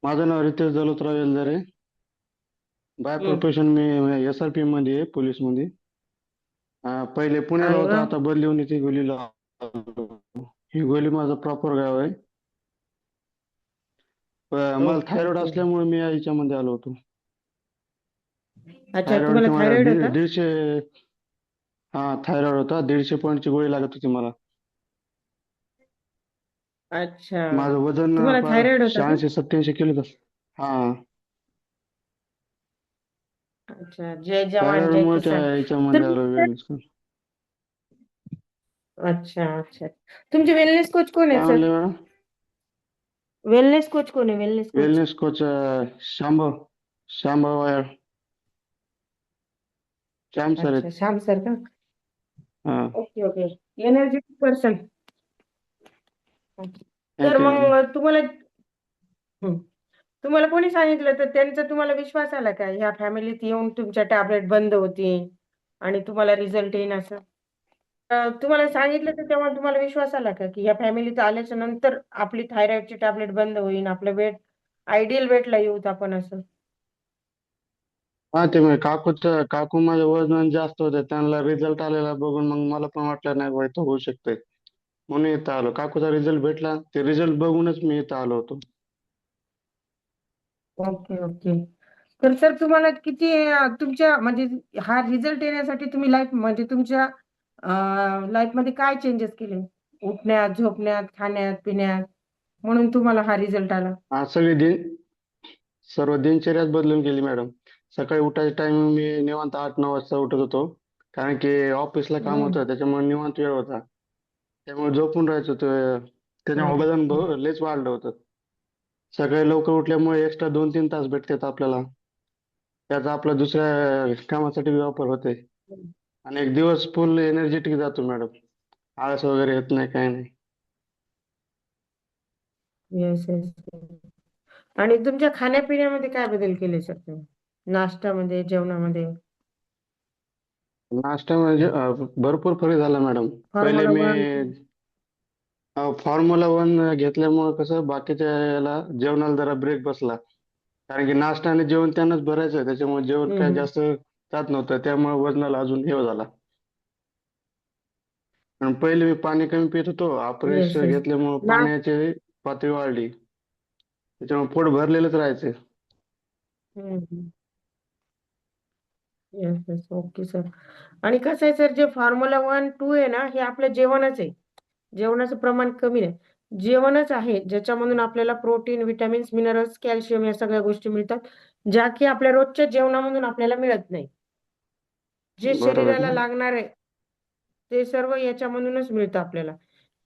माझं नाव रितेश दौलतराव येलदरे. बाय हम्म. प्रोफेशन मी SRP मध्ये आहे, पोलीस मध्ये. पहिले पुण्याला अरे होतो, वा. आता बदली होऊन इथे हिगोलीला आलो. हिगोली माझं प्रॉपर गाव आहे. मला ओके थायरॉइड ओके. असल्यामुळे मी याच्यामध्ये आलो होतो. अच्छा, तुम्हाला थायरॉइडची मला थायरॉइड होता? 150. हा, थायरॉइड होता. 150 पॉईंटची गोळी लागत होती मला. अच्छा, माझं वजन तुम्हाला थायरॉइड होता का? 86-87 किलो. हा. अच्छा, जय जवान जय थायरॉइडमुळे त्या किसान. तर याच्यामध्ये आलो, वेगळंच. अच्छा अच्छा, तुमचे वेलनेस कोच कोण काय आहे सर? म्हणले मॅडम? वेलनेस कोच कोण आहे? Wellness coach. Wellness coach Shambhav Shambhav Shyam sir अच्छा, आहेत. श्याम सर का? हा. Okay okay. Energetic person. तर थँक्यू मॅडम. मग तुम्हाला हं, तुम्हाला कोणी सांगितलं, तर त्यांचा तुम्हाला विश्वास आला का ह्या फॅमिलीत येऊन तुमच्या टॅबलेट बंद होतील आणि तुम्हाला रिझल्ट येईल असं? तुम्हाला सांगितलं तर तेव्हा तुम्हाला विश्वास आला का की ह्या फॅमिलीत आल्याच्या नंतर आपली थायरॉइडची टॅबलेट बंद होईल, आपलं वेट आयडियल वेटला येऊत आपण असं? हा, ते म्हणजे काकू माझं वजन जास्त होतं, त्यांना रिझल्ट आलेला बघून मग मला पण वाटलं नाही बाबा इथं होऊ शकतंय. म्हणून इथं आलो. काकूचा रिझल्ट भेटला, ते रिझल्ट बघूनच मी इथं आलो होतो. Okay okay. तर सर तुम्हाला किती तुमच्या म्हणजे हा रिझल्ट येण्यासाठी तुम्ही लाईफ म्हणजे तुमच्या लाईफ मध्ये काय चेंजेस केले? उठण्यात, झोपण्यात, खाण्यात, पिण्यात, म्हणून तुम्हाला हा रिझल्ट आला? हा, सर्व दिनचर्याच बदलून गेली मॅडम. सकाळी उठायचा टाइम मी निवांत 8-9 वाजता उठत होतो. कारण की ऑफिसला काम हम्म. होतं, त्याच्यामुळे निवांत वेळ होता. त्यामुळे झोपून राहायचो. त्याच्यामुळे वजन लयच वाढलं होतं. सकाळी लवकर उठल्यामुळे एक्स्ट्रा 2-3 तास भेटतात आपल्याला. त्याचा आपला दुसऱ्या कामासाठी वापर होते. आणि एक दिवस फुल एनर्जेटिक जातो मॅडम. आळस वगैरे येत नाही, काही नाही. Yes yes. आणि तुमच्या खाण्यापिण्यामध्ये काय बदल केले सर तुम्ही? नाश्त्यामध्ये, जेवणामध्ये? नाश्ता म्हणजे भरपूर फरक झाला मॅडम. पहिले फॉर्म्युला मी वन. फॉर्म्युला 1 घेतल्यामुळे कसं बाकीच्या याला जेवणाला जरा ब्रेक बसला. कारण की नाश्ता आणि जेवण त्यांनाच भरायचं, त्याच्यामुळे जेवण काय हम्म. जास्त जात नव्हतं. त्यामुळे वजनाला अजून हे झाला. आणि पहिले मी पाणी कमी पित होतो. Apresh yes yes. घेतल्यामुळे ना. पाण्याची पातळी वाढली. त्याच्यामुळे पोट भरलेलंच राहायचं. हम्म. Yes yes. Okay sir. आणि कसं आहे सर, जे फॉर्म्युला 1-2 आहे ना, हे आपलं जेवणच आहे. जेवणाचं प्रमाण कमी आहे. जेवणच आहे ज्याच्यामधून आपल्याला प्रोटीन, विटामिन्स, मिनरल्स, कॅल्शियम या सगळ्या गोष्टी मिळतात, ज्या की आपल्या रोजच्या जेवणामधून आपल्याला मिळत नाही. जे बरोबर शरीराला मॅडम. लागणार आहे ते सर्व याच्यामधूनच मिळतं आपल्याला.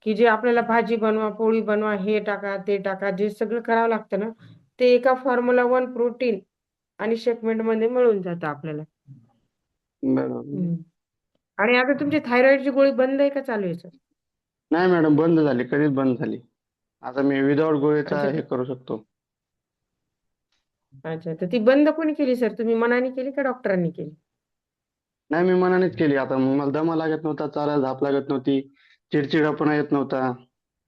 की जे आपल्याला भाजी बनवा, पोळी बनवा, हे टाका, ते टाका, जे सगळं करावं लागतं ना, ते एका फॉर्म्युला 1 प्रोटीन आणि शेकमेंट मध्ये मिळून जातं आपल्याला. बरोबर. हम्म. आणि आता तुमची थायरॉइडची गोळी बंद आहे का चालू आहे सर? नाही मॅडम, बंद झाली. कधीच बंद झाली. आता मी विदाऊट गोळीचा अच्छा हे करू शकतो. अच्छा, तर ती बंद कोणी केली सर? तुम्ही मनाने केली का डॉक्टरांनी केली? नाही, मी मनानेच केली. आता मग मला दमा लागत नव्हता, चालायला धाप लागत नव्हती, चिडचिडापणा येत नव्हता.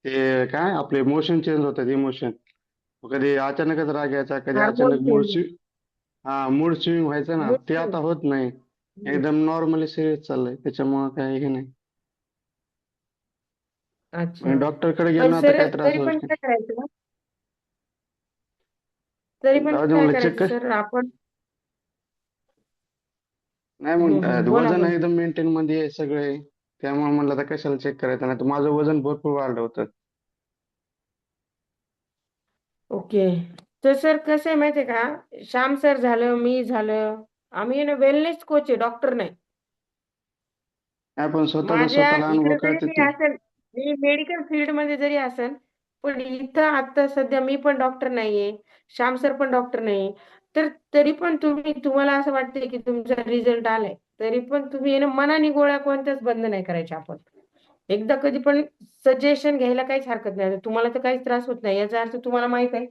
ते काय आपले मोशन चेंज होतात, इमोशन. कधी अचानकच राग यायचा, कधी हार्मोन अचानक चेंज. मूड स्विंग व्हायचं ना, ते आता होत नाही. एकदम नॉर्मली सिरियस चाललंय, त्याच्यामुळे काही हे नाही. अच्छा. डॉक्टरकडे गेलो पण ना, आता सर काही त्रास तरी होत पण नाही. काय करायचं? तरी पण जाऊ दे काय म्हणलं, चेक करायचं कर. सर आपण? नाही मग बोला वजन बोला. एकदम मेंटेन मध्ये आहे सगळे. त्यामुळे म्हणलं आता कशाला चेक करायचं, नाही तर माझं वजन भरपूर वाढलं होतं. ओके. तर सर कसं आहे माहितीये का, श्याम सर झालं, मी झालं, आम्ही ना वेलनेस कोच आहे, डॉक्टर नाही. नाही, पण स्वतःचा माझ्या स्वतःला अनुभव इकडे जरी कळतात मी ना. असेल, मी मेडिकल फील्ड मध्ये जरी असेल, पण इथं आता सध्या मी पण डॉक्टर नाहीये, श्याम सर पण डॉक्टर नाही. तर तरी पण तुम्हाला असं वाटतंय की तुमचा रिझल्ट आलाय, तरी पण तुम्ही आहे ना मनाने गोळ्या कोणत्याच बंद नाही करायच्या. आपण एकदा कधी पण सजेशन घ्यायला काहीच हरकत नाही. तुम्हाला तर काहीच त्रास होत नाही, याचा अर्थ तुम्हाला माहित आहे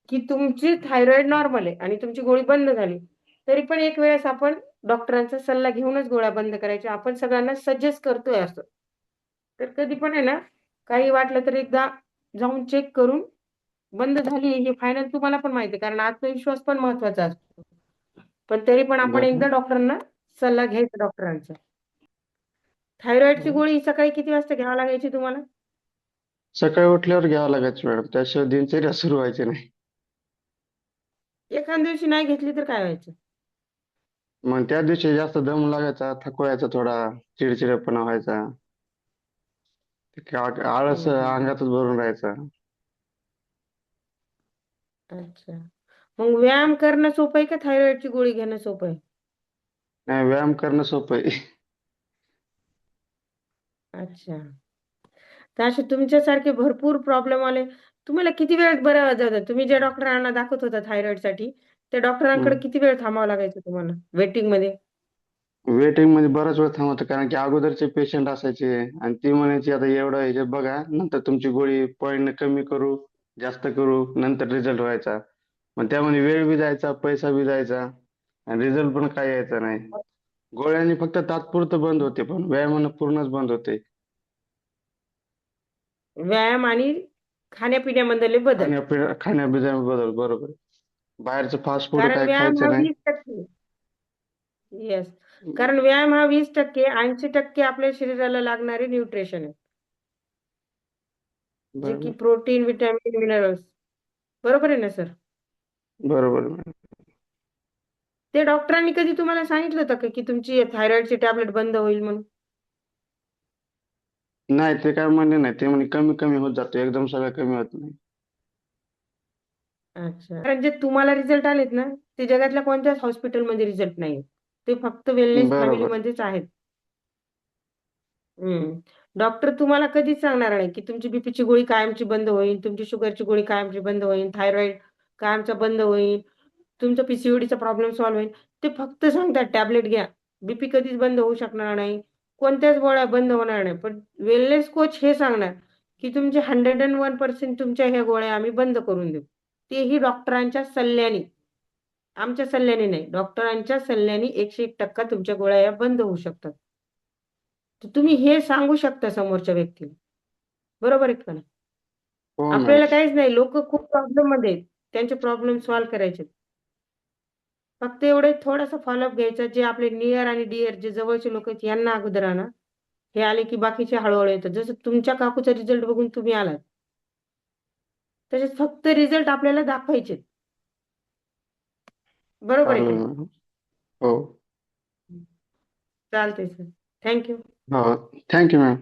की तुमची थायरॉइड नॉर्मल आहे आणि तुमची गोळी बंद झाली. तरी पण एक वेळेस आपण डॉक्टरांचा सल्ला घेऊनच गोळ्या बंद करायच्या. आपण सगळ्यांना सजेस्ट करतोय असं. तर कधी पण आहे ना, काही वाटलं तर एकदा जाऊन चेक करून बंद झाली हे फायनल तुम्हाला पण माहिती आहे, कारण आत्मविश्वास पण महत्वाचा असतो. पण तरी पण आपण बरं. एकदा डॉक्टरांना सल्ला घ्यायचा डॉक्टरांचा. थायरॉइडची हो. गोळी सकाळी किती वाजता घ्यावी लागायची तुम्हाला? सकाळी उठल्यावर घ्यावं लागायचं मॅडम, त्याशिवाय दिनचर्या सुरू व्हायची नाही. एखाद्या दिवशी नाही घेतली तर काय व्हायचं? मग त्या दिवशी जास्त दम लागायचा, थकवा यायचा थोडा, चिडचिडेपणा व्हायचा, आळस हम्म. अंगातच भरून राहायचा. अच्छा. मग व्यायाम करणं सोपं आहे का थायरॉइडची गोळी घेणं सोपं आहे? नाही, व्यायाम करणं सोपं आहे. अच्छा. तर असे तुमच्यासारखे भरपूर प्रॉब्लेम आले. तुम्हाला किती वेळ बरं जातं? तुम्ही ज्या डॉक्टरांना दाखवत होता थायरॉइडसाठी, त्या डॉक्टरांकडे हं. किती वेळ थांबावं लागायचं तुम्हाला वेटिंगमध्ये? वेटिंग मध्ये बराच वेळ थांबवतो, कारण की अगोदरचे पेशंट असायचे आणि ती म्हणायची आता एवढं हे बघा, नंतर तुमची गोळी पॉईंट कमी करू, जास्त करू, नंतर रिझल्ट व्हायचा. मग त्यामध्ये वेळ बी जायचा, पैसा बी जायचा आणि रिझल्ट पण काही यायचा नाही. गोळ्यांनी फक्त तात्पुरतं बंद होते, पण व्यायामानं पूर्णच बंद होते. व्यायाम आणि खाण्यापिण्यामधले बदल. खाण्यापिण्यात बदल, बरोबर. बाहेरचं फास्ट फूड कारण काय व्यायाम हा खायचं नाही. 20%. येस. कारण व्यायाम हा 20%, 80% आपल्या शरीराला लागणारे न्यूट्रिशन आहे. जे की बरोबर. Protein, vitamin, minerals. बरोबर आहे ना सर? बरोबर. ते डॉक्टरांनी कधी तुम्हाला सांगितलं होतं का की तुमची थायरॉइडची टॅबलेट बंद होईल म्हणून? नाही, ते काय म्हणले नाही. ते म्हणे कमी कमी होत जातो, एकदम सगळं कमी होत नाही. अच्छा. कारण जे तुम्हाला रिझल्ट आलेत ना, ते जगातल्या कोणत्याच हॉस्पिटलमध्ये रिझल्ट नाहीये. ते फक्त वेलनेस बरोबर. फॅमिलीमध्येच आहेत. हं. डॉक्टर तुम्हाला कधीच सांगणार नाही, की तुमची बीपीची गोळी कायमची बंद होईल, तुमची शुगरची गोळी कायमची बंद होईल, थायरॉइड कायमचा बंद होईल, तुमचा पीसीओडीचा प्रॉब्लेम सॉल्व्ह होईल. ते फक्त सांगतात टॅबलेट घ्या. बीपी कधीच बंद होऊ शकणार नाही. कोणत्याच गोळ्या बंद होणार नाही. पण वेलनेस कोच हे सांगणार, की तुमचे 101% तुमच्या ह्या गोळ्या आम्ही बंद करून देऊ. तेही डॉक्टरांच्या सल्ल्याने. आमच्या सल्ल्याने नाही. डॉक्टरांच्या सल्ल्याने 101% तुमच्या गोळ्या या बंद होऊ शकतात. तर तुम्ही हे सांगू शकता समोरच्या व्यक्तीला. बरोबर आहे का नाही? हो आपल्याला मॅडम. काहीच नाही. लोकं खूप प्रॉब्लेममध्ये आहेत. त्यांचे प्रॉब्लेम सॉल्व्ह करायचे. फक्त एवढे थोडासा फॉलोअप घ्यायचा. जे आपले निअर आणि डिअर जे जवळचे लोक आहेत यांना अगोदर आणा. हे आले की बाकीचे हळू-हळू येतात. जसं तुमच्या काकूचा रिझल्ट बघून तुम्ही आलात. तसेच फक्त रिझल्ट आपल्याला दाखवायचे. बरोबर आहे चालेल का नाही? मॅडम. हो. चालतंय सर. Thank you. हो. Thank you ma'am.